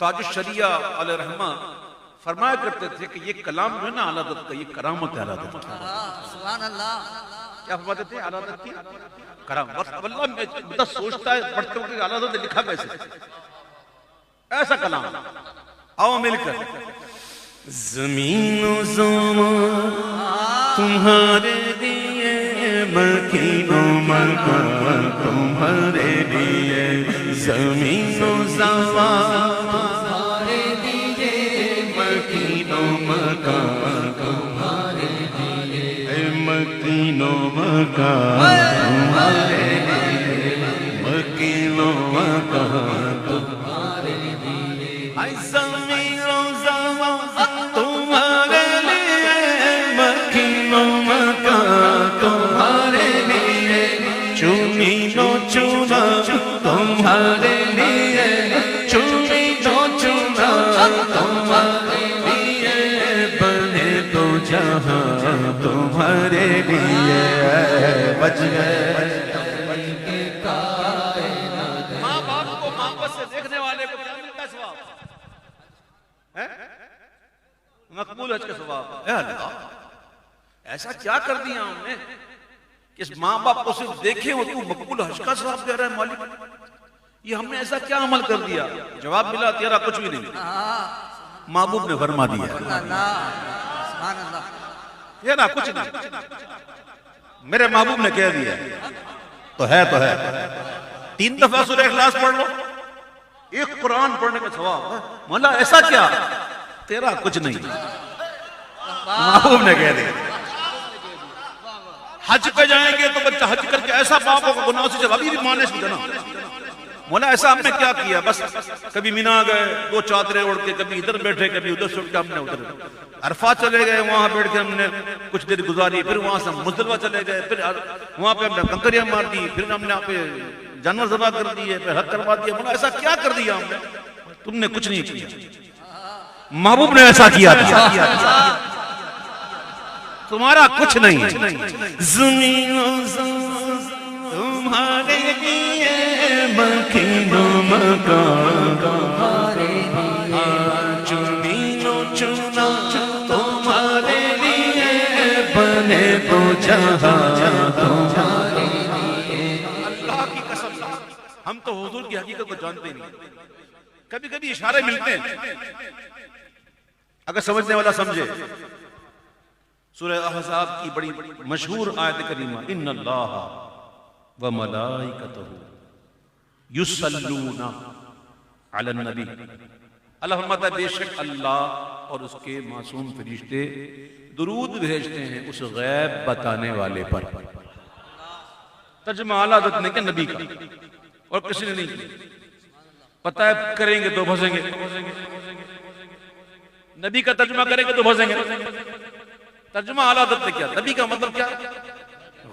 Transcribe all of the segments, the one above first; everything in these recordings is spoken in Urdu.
تاج الشریعہ علیہ رحمہ فرمایا کرتے تھے کہ یہ کلام جو ہے نا اعلیٰ حضرت کا، یہ کرامت ہے اعلیٰ حضرت کی. سبحان اللہ. کیا فرماتے تھے اعلیٰ حضرت کی کرامت؟ اب اللہ بندہ سوچتا ہے پڑھتے ہوئے کہ اعلیٰ حضرت نے لکھا کیسے ایسا کلام. آؤ مل کر. زمین و زمان تمہارے لیے، مکین و مکان تمہارے لیے، زمین و زمان تمہارے لیے، مکین و مکان تمہارے لیے، مکین و مکان تمہارے لیے، مکین و مکان تمہارے لیے. زمین و زمان تمہارے لیے، مکین و مکان تمہارے لیے، چنین و چنا تمہارے لیے، چنین و چنا تمہارے لیے، بنے تو جہاں تمہارے لیے. بچ گئے ماں باپ کو محبت سے دیکھنے والے کو کیا ملتا ہے ثواب؟ مقبول حج کا ثواب. اے اللہ ایسا کیا کر دیا ہم نے کہ اس ماں باپ کو صرف دیکھیں اور تو مقبول حج کا ثواب دے رہا ہے مالک؟ یہ ہم نے ایسا کیا عمل کر دیا؟ جواب ملا تیرا کچھ بھی نہیں، محبوب نے فرما دیا. سبحان اللہ. تیرا کچھ نہیں، میرے محبوب نے کہہ دیا تو ہے تو ہے. 3 دفعہ سورہ اخلاص پڑھ لو، ایک قرآن پڑھنے کا ثواب. مولا ایسا کیا؟ تیرا کچھ نہیں، محبوب نے کہہ دیا. حج پہ جائیں گے تو بچہ حج کر کے ایسا باپ ہوگا گناہوں سے جب ابھی بھی مانے سے جنا. مولا ایسا ہم نے کیا کیا؟ بس کبھی مینا گئے 2 چادریں اوڑھ کے، کبھی ادھر بیٹھے کبھی ادھر سے اٹھ کے ہم نے ادھر عرفات چلے گئے، وہاں بیٹھ کے ہم نے کچھ دیر گزاری، پھر وہاں سے مزدلفہ چلے گئے، پھر وہاں پہ ہم نے کنکریاں مار دی، پھر ہم نے یہاں پہ جانور ذبح کر دیے، پھر حج کروا دیا. مولا ایسا کیا کر دیا ہم نے؟ تم نے کچھ نہیں کیا، محبوب نے ایسا کیا تھا. تمہارا کچھ نہیں. زمین و زمان تمہارے لیے، مکین و مکان تمہارے لیے، زمین و چنا تمہارے لیے، بنے تو جہاں تمہارے لیے. اللہ کی قسم ہم تو حضور کی حقیقت کو جانتے ہی نہیں. کبھی کبھی اشارے ملتے ہیں، اگر سمجھنے والا سمجھے. سورہ احزاب کی بڑی مشہور آیت کریمہ، ان اللہ وملائکتہ یصلون علی النبی. اللہ فرماتا ہے بے شک اللہ اور اس کے معصوم فرشتے درود بھیجتے ہیں اس غیب بتانے والے پر. ترجمہ اعلیٰ حضرت نے کہ نبی کا، اور کسی نے نہیں کیا. پتہ ہے کریں گے تو پھنسیں گے، نبی کا ترجمہ کریں گے تو پھنسیں گے. ترجمہ اعلیٰ حضرت نے کیا؟ نبی کا مطلب کیا؟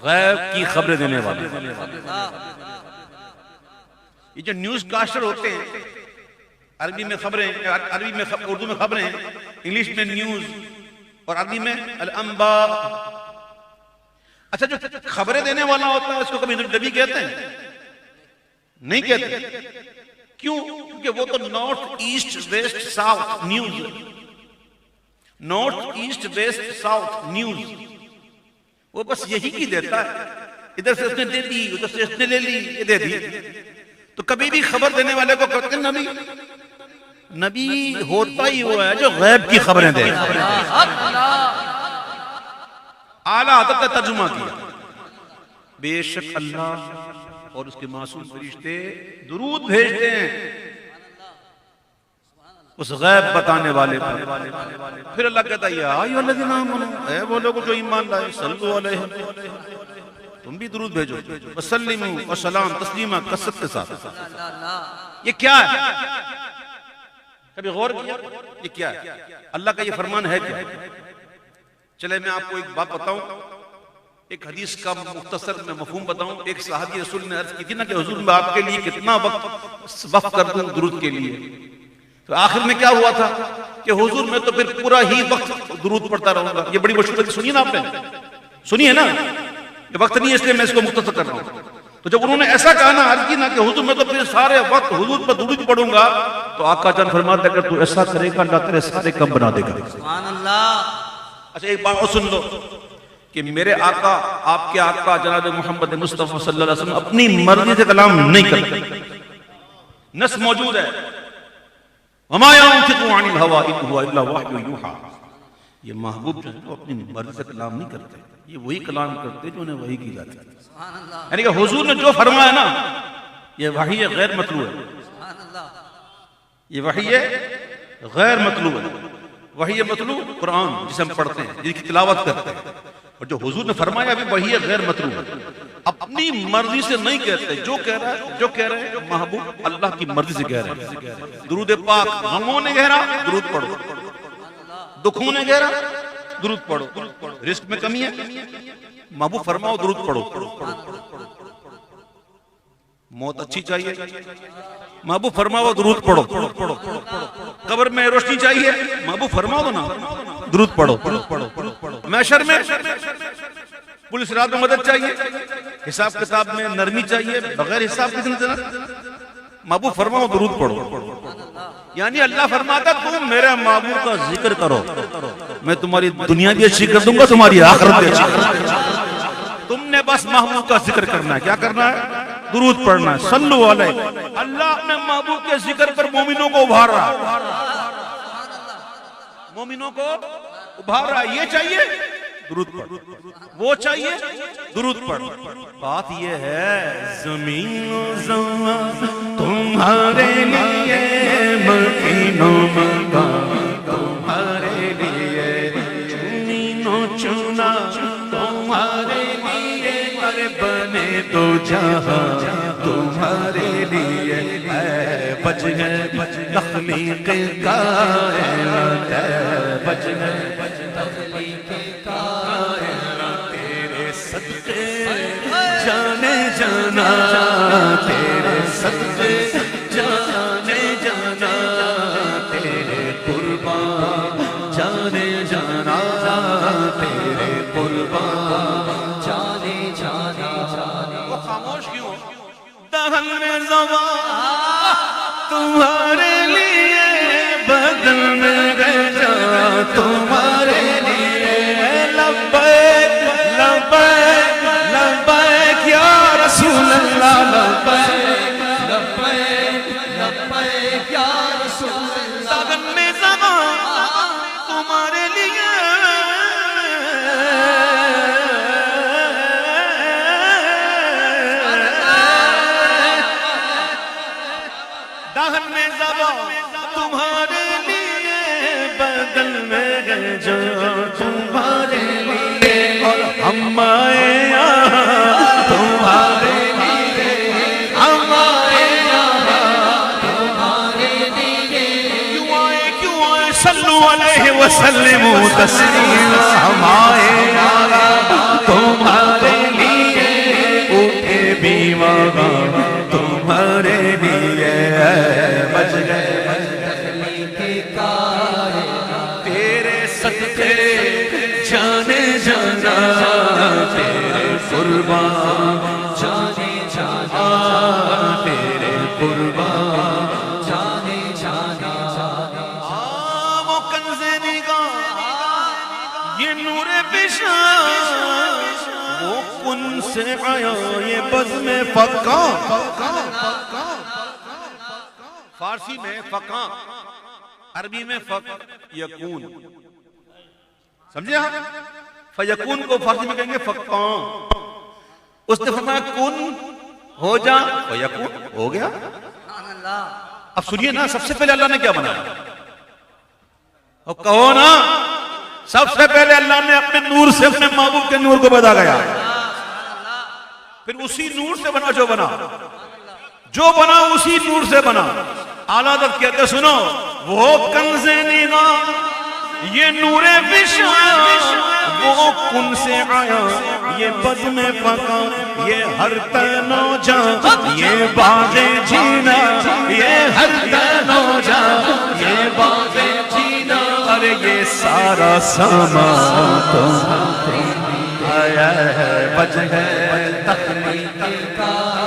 غیب کی خبریں دینے والے. یہ جو نیوز کاسٹر ہوتے ہیں، عربی میں خبریں، عربی میں اردو میں خبریں، انگلش میں نیوز اور عربی میں الانباء. اچھا جو خبریں دینے والا ہوتا ہے اس کو کبھی نبی کہتے ہیں؟ نہیں کہتے. کیوں؟ کیونکہ وہ تو north east west south news, north east west south news, وہ بس یہی کی دیتا ہے. ادھر سے اس نے دے دی، ادھر سے اس نے لے لی، یہ دے دی. تو کبھی بھی خبر دینے والے کو کہتے ہیں نبی. نبی ہوتا ہی وہ ہے جو غیب کی خبریں دے. اعلیٰ حضرت نے ترجمہ کیا بے شک اللہ اور اس کے معصوم فرشتے درود بھیجتے ہیں اس غیب بتانے والے پر. پھر اللہ کہتا ہے یا ایھا الذین آمنوا، اے وہ لوگ جو ایمان لائے، صلو علیہ، تم بھی درود بھیجو، وسلموا اور سلام تسلیما کثرت کے ساتھ. یہ کیا ہے؟ کبھی غور کیا یہ کیا ہے؟ اللہ کا یہ فرمان ہے کیا؟ چلے میں آپ کو ایک بات بتاؤں، ایک حدیث کا مختصر میں مفہوم بتاؤں. ایک صحابی رسول نے عرض کی تھی نا کہ حضور میں آپ کے لیے کتنا وقف کر دوں درود کے لیے. تو آخر میں کیا ہوا تھا کہ حضور میں تو پھر پورا ہی وقت درود پڑھتا رہوں گا. یہ بڑی مشہور ہے، سنی نا آپ نے؟ سنی ہے نا؟ یہ وقت نہیں ہے اس لیے میں اس کو مختصر کر رہا ہوں. تو جب انہوں نے ایسا کہا نا عرض کی نا کہ حضور میں تو پھر سارے وقت حضور پر درود پڑھوں گا، تو آقا جان فرماتے اگر تو ایسا کرے گا اللہ تیرے سارے کم بنا دے گا۔ سبحان اللہ۔ اچھا ایک بات اور سن لو کہ میرے آقا، آپ کے آقا جناب محمد مصطفیٰ صلی اللہ علیہ وسلم اپنی مرضی سے کلام نہیں کرتے، نص موجود ہے وَمَا يَنطِقُ عَنِ الْهَوَىٰ إِنْ هُوَ إِلَّا وَحْيٌ يُوحَىٰ۔ یہ محبوب جو ہے وہ اپنی مرضی سے کلام نہیں کرتے، یہ وہی کلام کرتے جو انہیں وحی کی جاتی ہے۔ سبحان اللہ۔ یعنی کہ حضور نے جو فرمایا نا یہ وحی غیر مطلوب ہے، سبحان اللہ۔ یہ وحی غیر مطلوب ہے۔ وحی مطلوب قرآن جسے ہم پڑھتے ہیں، جس کی تلاوت کرتے ہیں، اور جو حضور نے فرمایا ابھی وحی غیر مطلوب ہے، اپنی مرضی سے نہیں کہتے، جو کہہ رہے ہیں محبوب اللہ کی مرضی سے کہہ رہے ہیں۔ درود پاک غموں نے گہرا درود پڑھو، دکھوں نے گہرا درود پڑھو، رزق میں کمی ہے محبوب فرماؤ درود پڑھو، موت اچھی چاہیے محبوب فرماؤ درود پڑھو، قبر میں روشنی چاہیے محبوب فرماؤ نا درود پڑھو، محشر میں پولیس رات میں مدد چاہیے، حساب کتاب میں نرمی چاہیے، بغیر حساب کے زندگی محبوب فرماؤ درود پڑھو۔ یعنی اللہ فرماتا تم میرے محبوب کا ذکر کرو، میں تمہاری دنیا بھی اچھی کر دوں گا، تمہاری آخرت بھی اچھی کر دوں گا۔ تم نے بس محبوب کا ذکر کرنا ہے، کیا کرنا ہے؟ درود پڑھنا ہے، صلو علیہ۔ اللہ اپنے محبوب کے ذکر پر مومنوں کو ابھار رہا ہے، مومنوں کو ابھار رہا ہے۔ یہ چاہیے درود پڑھ، وہ چاہیے درود پڑھ۔ بات یہ ہے زمین و زمان تمہارے لیے، مکین و مکان تمہارے لیے، زمین و چنا تمہارے لیے، اور بنے دو جہاں تمہارے لیے، اے بچ گئے تخلیق کائنات، اے بچ گئے تخلیق کائنات، تیرے صدقے جانے جانا، تیرے صدقے جانے جانا، تیرے قربان جانے جانا، تیرے قربان جانے جانا۔ وہ خاموش کیوں؟ دہن میں زبان تمہارے لیے، بدن میں گجا تمہارے لیے، لبیک لبیک لبیک یا رسول اللہ، لبیک لبیک لبیک یا رسول اللہ۔ دہن میں زبان تمہارے لیے، دہن میں زبان تمہارے لیے، بدن میں گجا تمہارے لیے، اور ہم آئے یہاں تمہارے لیے، ہم آئے یہاں تمہارے لیے، کیوں آئے صلو علیہ وسلموا تسلیما، ہم آئے یہاں تمہارے لیے، اٹھے بیمار تمہارے لیے، بچ گئے تخلیق کائنات، تیرے صدقے جانے جانا، تیرے قربان جانے جانا، تیرے قربان جانے جانا۔ وہ کنز نگاہ، یہ نور بشار، وہ کن سے آیا یہ بزم فقاں، فارسی میں فقاں، عربی میں فق یکون، سمجھے آپ؟ فیکون کو فارسی میں کہیں گے فقاں۔ اس نے فرمایا کن ہو جا فیکون، ہو گیا۔ سبحان اللہ۔ اب سنیے نا، سب سے پہلے اللہ نے کیا بنایا؟ اور کہو نا، سب سے پہلے اللہ نے اپنے نور سے اپنے محبوب کے نور کو پیدا کیا، پھر اسی نور سے بنا جو بنا، جو بنا اسی نور سے بنا۔ اعلیٰ حضرت کہتے سنو، وہ کنز نگاہ، یہ نور بشار، وہ کن سے آیا یہ بزم فقاں، یہ ہر تن و جان، یہ باغ جینا، یہ ہر تن و جان، یہ باغ جینا، ارے یہ سارا سامان تمہارے آیا ہے، بچ ہے تخلیق کا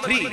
3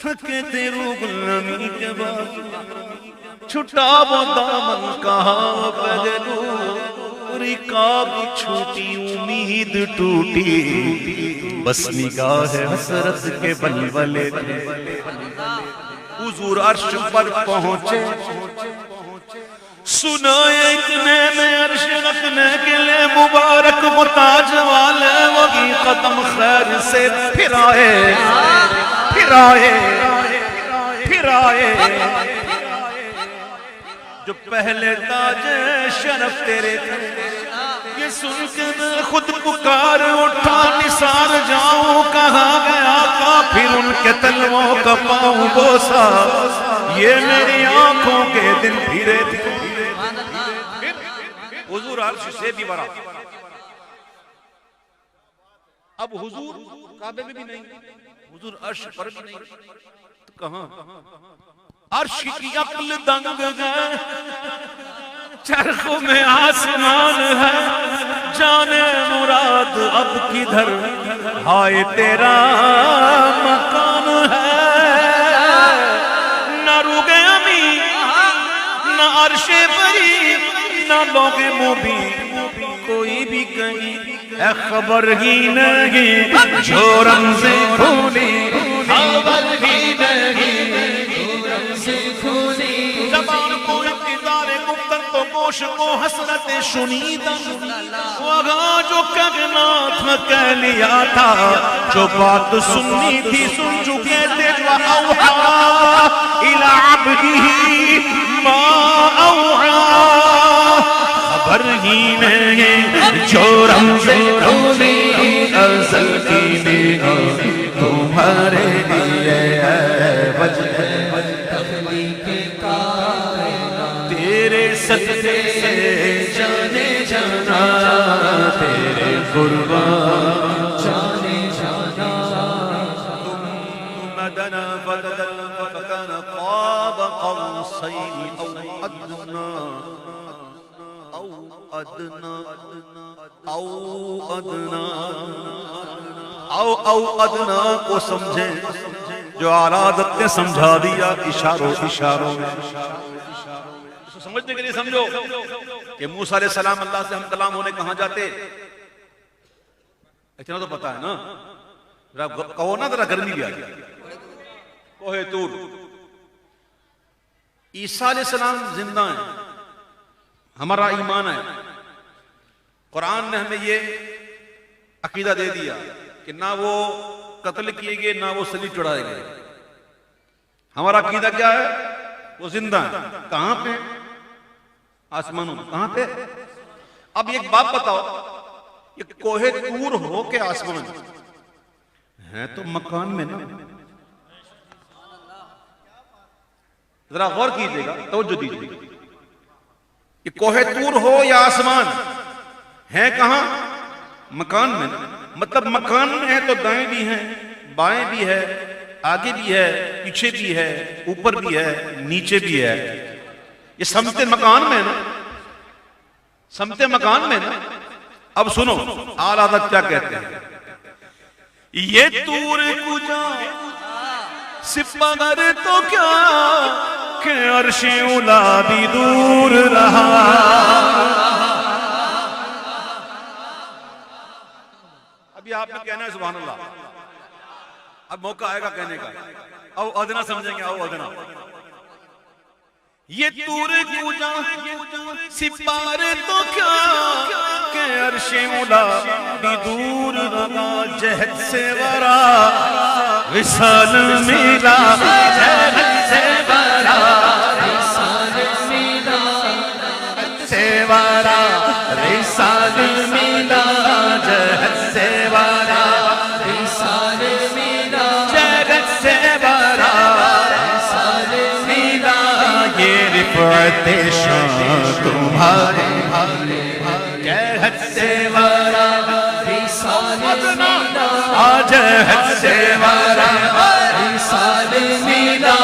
تھکے تیرو غلامی کے بعد چھٹا وہ دامن کہاں پہلو رکاب چھوٹی امید ٹوٹی بس نگاہ حسرت کے بلبلے حضور عرش پر پہنچے سنائے اتنے میں عرش رکھنے کے لئے مبارک متاج والے وہی قدم خیر سے پھر آئے جو پہلے تاج شرف تیرے تھے یہ سن کے میں خود پکار اٹھا نثار جاؤں کہاں گیا کا پھر ان کے تلووں کا پاؤں بوسا یہ میری آنکھوں کے دن پھرے تھے حضور عرش سے بھی برا اب حضور کعبے میں بھی نہیں حضور عرش پر بھی نہیں تو کہاں عرش کی عقل دنگ گئے چرخوں میں آسمان ہے جانے مراد اب کدھر ہائے تیرا مکان ہے نہ روگ امی نہ عرش بری نہ لوگ موبی کوئی بھی کہیں اے خبر ہی نہیں جو رمز کھولی خبر ہی نہیں جو رمز کھولی زبان کو انتظار گفتن تو گوش کو حسرت شنیدہ وہاں جو کہنا تھا کہہ لیا تھا جو بات سننی تھی سن چکے تھے وَأَوْحَا إِلَىٰ عَبْدِهِ مَا أَوْحَا خبر ہی نہیں جو رمز کھولی ازل کی نگاہ تمہارے لیے ہے وجہ تخلیق کائنات تیرے صدقے سے جانے جانا تیرے قربان جانے جانا مدنا فددل فکان قاب قوسین او ادنا او ادنا کو سمجھیں جو آلادت نے سمجھا دیا اشاروں میں سمجھنے کے لیے سمجھو کہ موسیٰ علیہ السلام اللہ سے ہم کلام ہونے کہاں جاتے اتنا تو پتا ہے نا کہو نا ذرا گرمی بھی آ گئی کوہ طور عیسیٰ علیہ السلام زندہ ہیں ہمارا ایمان ہے قرآن نے ہمیں یہ عقیدہ دے دیا کہ نہ وہ قتل کیے گئے نہ وہ صلیب چڑھائے گئے ہمارا عقیدہ کیا ہے وہ زندہ ہے کہاں پہ آسمانوں کہاں پہ اب ایک بات بتاؤ یہ کوہ طور ہو کے آسمان ہے تو مکان میں نا ذرا غور کیجئے گا توجہ دیجئے گا یہ کوہ طور ہو یا آسمان ہے کہاں مکان میں مطلب مکان میں ہے تو دائیں بھی ہیں بائیں بھی ہے آگے بھی ہے پیچھے بھی ہے اوپر بھی ہے نیچے بھی ہے یہ سمت مکان میں نا سمت مکان میں نا اب سنو آل حضرت کیا کہتے ہیں یہ طور کجا سپگر تو کیا کہ عرش اولا بھی دور رہا ابھی آپ نے کہنا ہے سبحان اللہ اب موقع آئے گا کہنے کا او ادنا سمجھیں گے او ادنا یہ طور کجا سپار تو کیا کہ عرش اولا بھی دور رہا جہد سے ورا وصال ملا جہد سے ورا وصال ملا سے ورا وصال ملا جہد سے ورا وصال ملا جہد سے ورا وصال ملا یہ رفعت شان تمہارے جہد سے ورا وصال ملا جہد سے ورا وصال ملا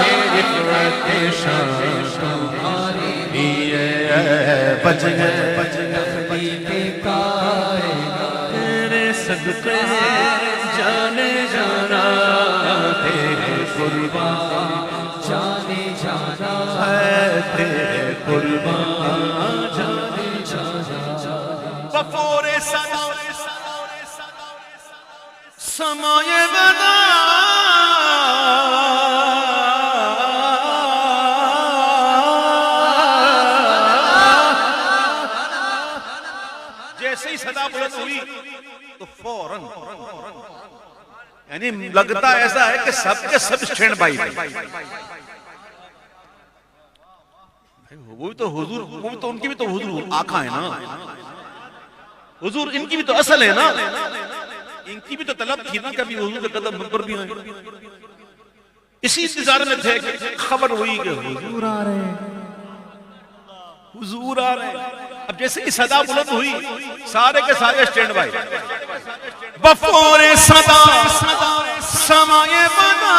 یہ رفعت شان تمہارے لیے بچ گئے تخلیق کائنات تیرے صدقے جانے جانا تیرے قربان جانے جانا ہے تیرے قربان جانے جانا بفور صدا سمائے ودا جیسے ہی صدا بلند ہوئی تو فوراً یعنی لگتا ایسا ہے کہ سب کے سب اسٹینڈ بائی وہ بھی تو حضور، وہ بھی تو ان کی بھی تو حضور آقا ہے نا، حضور ان کی بھی تو اصل ہے نا، ان کی بھی تو طلب تھی نا کبھی حضور کے قدم پر بھی آئے، اسی انتظار میں تھے کہ خبر ہوئی کہ حضور آ رہے ہیں، حضور آ رہے ہیں۔ اب جیسے ہی صدا بلند ہوئی سارے کے سارے اسٹینڈ بائی، بفور صدا سمائے ودا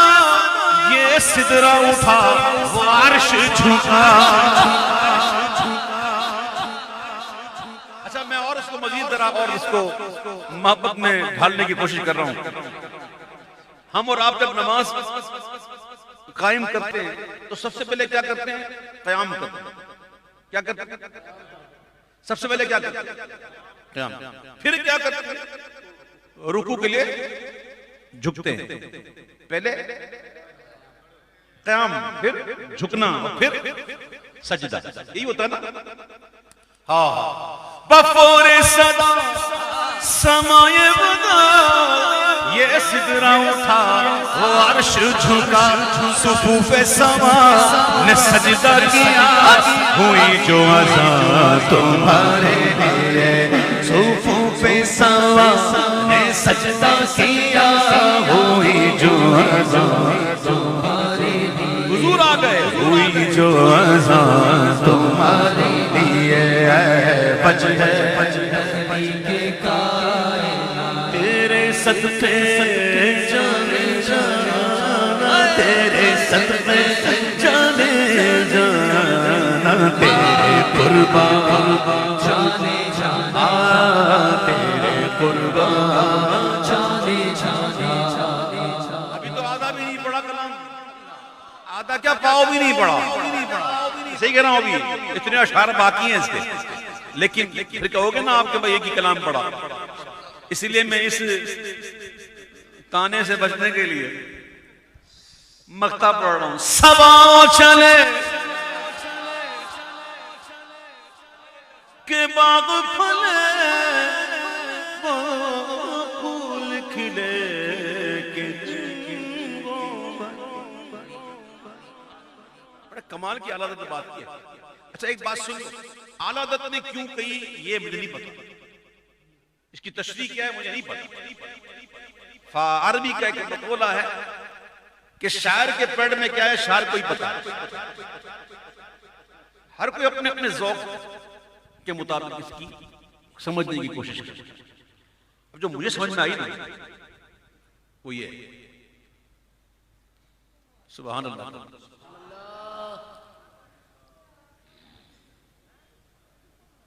یہ سدرا اٹھا وہ عرش جھکا۔ اچھا میں اور اس کو مزید ذرا اور اس کو محبت میں ڈھالنے کی کوشش کر رہا ہوں۔ ہم اور آپ جب نماز قائم کرتے ہیں تو سب سے پہلے کیا کرتے ہیں؟ قیام کرتے ہیں۔ کیا کرتے ہیں؟ سب سے پہلے کیا کرتے ہیں؟ قیام۔ پھر کیا کرتے ہیں؟ رکوع کے لیے جھکتے ہیں، پہلے قیام، پھر جھکنا، پھر سجدہ، یہی ہوتا ہے نا؟ ہاں بفور صدا سمائے ودا یہ سدرا اٹھا وہ عرش جھکا، صفوف سما نے سجدہ کیا، ہوئی جو عزا تمہارے لیے، صفوف سما نے سجدہ کیا، ہوئی جو عزا تمہارے لیے، حضور آ گئے، ہوئی جو عزا تمہارے لیے، بچ ہے تیرے صدقے جانے جانا، تیرے صدقے جانے جانا، تیرے قربان جانے جانا تیرے قربان جانے جانا ابھی تو آدھا بھی نہیں پڑھا کلام، آدھا کیا پاؤ بھی نہیں پڑھا، صحیح کہہ رہا ہوں، ابھی اتنے اشعار باقی ہیں اس کے، لیکن پھر کہو گے نا آپ کے بھائی ایک ہی کلام پڑھا۔ اسی لیے میں اس تانے سے بچنے کے لیے مقطع پڑھ رہا ہوں۔ سبا چلے کہ باغ پھلے وہ پھول کھلے کہ بڑے کمال کی اعلیٰ حضرت نے بات کی ہے۔ اچھا ایک بات سن، اعلیٰ حضرت نے کیوں کہی یہ مجھے نہیں پتا، اس کی تشریح کیا ہے مجھے نہیں پتا۔ عربی کا ایک مقولہ ہے کہ شاعر کے پیڑ میں کیا ہے شاعر کو ہی پتا ہے، ہر کوئی اپنے اپنے ذوق کے مطابق اس کی سمجھنے کی کوشش کرے۔ اب جو مجھے سمجھ میں آئی نا وہ یہ ہے، سبحان اللہ،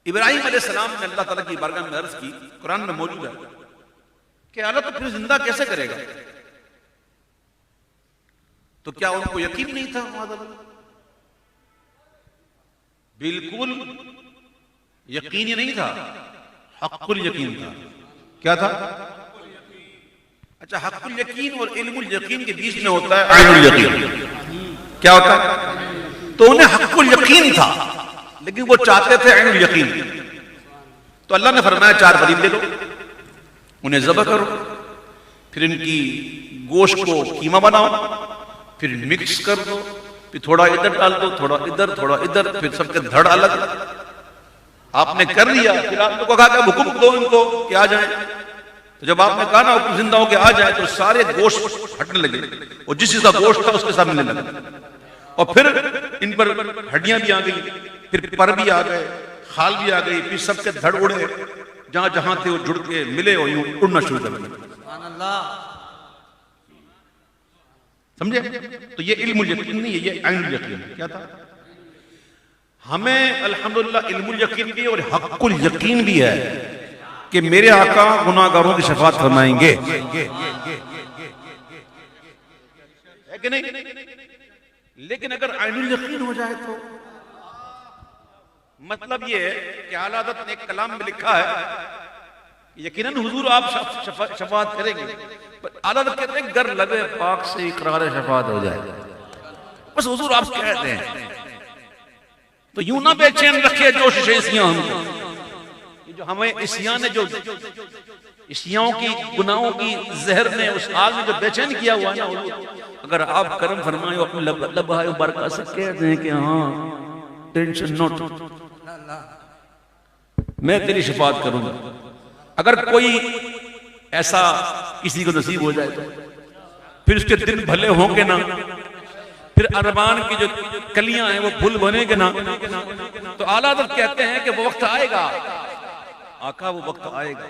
ابراہیم علیہ السلام نے اللہ تعالیٰ کی بارگاہ میں عرض کی، قرآن میں موجود ہے کہ اللہ تو پھر زندہ کیسے کرے گا؟ تو کیا ان کو یقین نہیں تھا؟ بالکل یقین ہی نہیں تھا، حق الیقین تھا۔ کیا تھا؟ اچھا حق الیقین اور علم الیقین کے بیچ میں ہوتا ہے عین الیقین۔ کیا ہوتا ہے؟ تو انہیں حق الیقین تھا لیکن وہ چاہتے تھے عین الیقین، تو اللہ نے فرمایا 4 غریب دے دو، انہیں ذبح کرو، پھر ان کی گوشت کو قیمہ بناؤ، پھر مکس کر دو، پھر تھوڑا ادھر ڈال دو، تھوڑا ادھر، تھوڑا ادھر، پھر سب کے دھڑ الگ۔ آپ نے کر لیا، پھر آپ نے کہا کہ حکم دو ان کو کہ آ جائیں، تو جب آپ نے کہا نا حکم زندہ ہو کے آ جائیں تو سارے گوشت ہٹنے لگے، اور جس چیز کا گوشت تھا اس کے سامنے لگا، اور پھر ان پر ہڈیاں بھی آ گئی، پھر پر بھی آ گئے، خال بھی آ گئی، پھر سب کے دھڑ اڑے، جہاں جہاں تھے وہ جڑ کے ملے اور یوں اڑنا شروع کر دیا۔ سمجھے؟ تو یہ علم الیقین نہیں ہے، یہ عین الیقین ہے۔ کیا تھا؟ ہمیں الحمدللہ علم الیقین بھی اور حق الیقین بھی ہے کہ میرے آقا گناہگاروں کی شفاعت فرمائیں گے۔ کہ نہیں؟ لیکن اگر عین الیقین ہو جائے تو مطلب یہ ہے کہ اعلیٰ حضرت نے ایک کلام میں لکھا ہے یقیناً حضور آپ شفاعت کریں گے، اعلیٰ حضرت کہتے ہیں گر لبے پاک سے اقرار شفاعت ہو جائے، بس حضور آپ کہتے ہیں تو یوں نہ بے چین رکھے جو عیسیاں ہم کو، جو ہمیں عیسیاں نے جو عیسیوں کی گناہوں کی زہر نے اس آگ میں جو بے چین کیا ہوا نا حضور، اگر آپ کرم فرمائے اپنے لبہائے مبارکہ سے کہہ دیں کہ ہاں ٹینشن نوٹ، میں تیری شفاعت کروں گا، اگر کوئی ایسا کسی کو نصیب ہو جائے تو پھر اس کے دن بھلے ہوں گے نا، پھر ارمان کی جو کلیاں ہیں وہ پھول بنے گے نا، تو اعلیٰ حضرت کہتے ہیں کہ وہ وقت آئے گا آقا، وہ وقت آئے گا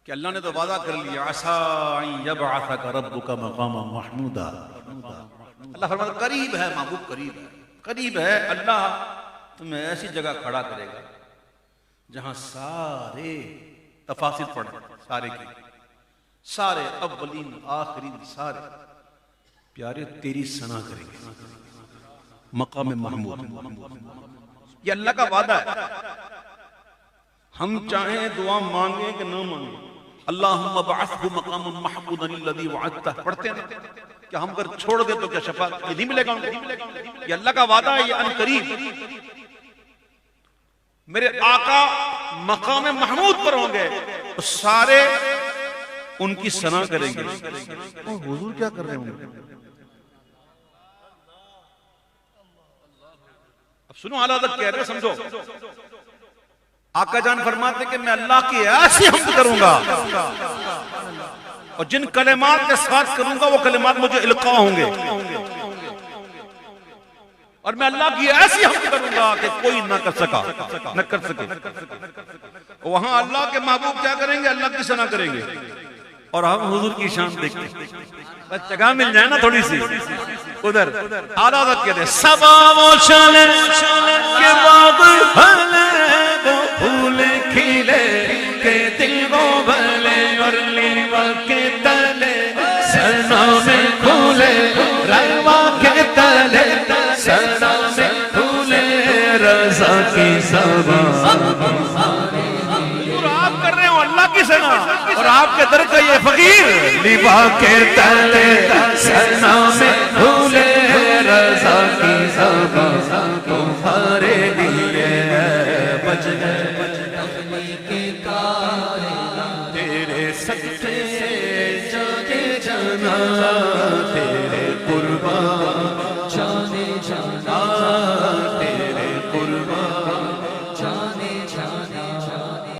کہ اللہ نے تو وعدہ کر لیا عَسَىٰ أَن يَبْعَثَكَ رَبُّكَ مَقَامًا مَحْمُودًا، اللہ فرماتا قریب ہے، محبوب قریب ہے، قریب ہے، اللہ تمہیں ایسی جگہ کھڑا کرے گا جہاں سارے تفاصیل پڑھیں، سارے کی سارے اولین آخرین سارے پیارے تیری ثنا کریں گے، مقام محمود، یہ اللہ کا وعدہ ہے، ہم چاہیں دعا مانگیں کہ نہ مانگیں، اللہم ابعثہ مقام محمودا الذی وعدتہ پڑھتے ہیں کہ ہم اگر چھوڑ دیں تو کیا شفاعت یہ نہیں ملے گا ان کو، یہ اللہ کا وعدہ ہے، یہ ان قریب میرے آقا مقام محمود پر ہوں گے، سارے ان کی ثنا کریں گے، حضور کیا کر رہے ہوں گے؟ اب سنو اعلیٰ حضرت کہہ رہے سمجھو، آقا جان فرماتے کہ میں اللہ کی ایسی حمد کروں گا اور جن کلمات کے ساتھ کروں گا وہ کلمات مجھے القاء ہوں گے، اور میں اللہ کی ایسی حمد کروں گا کہ کوئی نہ کر سکے، وہاں اللہ کے محبوب کیا کریں گے؟ اللہ کی ثنا کریں گے، اور ہم حضور کی شان دیکھتے ہیں، بس جگہ مل جائے نا تھوڑی سی ادھر، اعلیٰ حضرت کہتے ہیں صبا و شانے کے بعد بھلے پھول کھلے کہ دل کو بھلے اور لیوا کے تلے سنا میں کھولے روا کے تلے سنا میں کھولے رضا کی سبا، آپ کر رہے ہو اللہ کی ثنا اور آپ کے در کا یہ فقیر لیوا کے تلے سنا میں